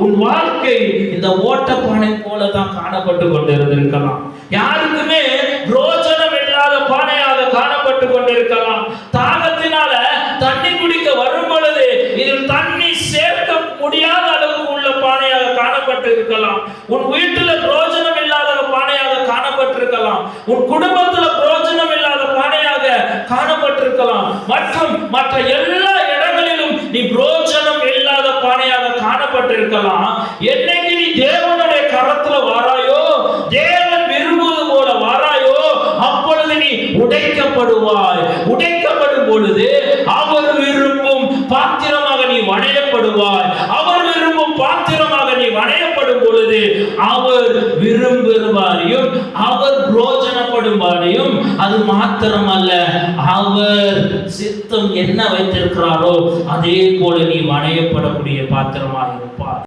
உன் வாழ்க்கை இந்த ஓட்டப்பானை போல தான் காணப்பட்டு கொண்டிருந்திருக்கலாம். யாருக்குமே பிரோஜனம் இல்லாத பானையாக காணப்பட்டு கொண்டிருக்கலாம். தாகத்தினால தண்ணி குடிக்க வரும் பொழுது இதில் தண்ணி சேர்க்க முடியாத அளவுக்கு உள்ள பானையாக காணப்பட்டு இருக்கலாம். உன் வீட்டுல பிரோஜனம் இல்லாத பானையாக காணப்பட்டிருக்கலாம். உன் குடும்பத்துல பிரோஜனம் இல்லாத பானையாக காணப்பட்டிருக்கலாம். மற்றும் மற்ற எல்லா இடங்களிலும் நீ பிரோஜனம் இல்லாத பானையாக காணப்பட்டிருக்கலாம். என்னைக்கு நீ தேவனுடைய கரத்துல வாராயோ, தேவன் விரும்புவது போல வாராயோ, அப்பொழுது நீ உடைக்கப்படுவாய். உடைக்கப்படும் பொழுது அவர் விரும்பும் பாத்திரமாக நீ வணையப்படுவாய். அவர் விரும்பும் பாத்திரமாக நீ வணையப்படும் பொழுது அவர் விரும்புவாரையும் அவர் பிரோஜனப்படுவாரையும், அது மாத்திரமல்ல, அவர் சித்தம் என்ன வைத்திருக்கிறாரோ அதே போல நீ வணையப்படக்கூடிய பாத்திரமாக இருப்பார்.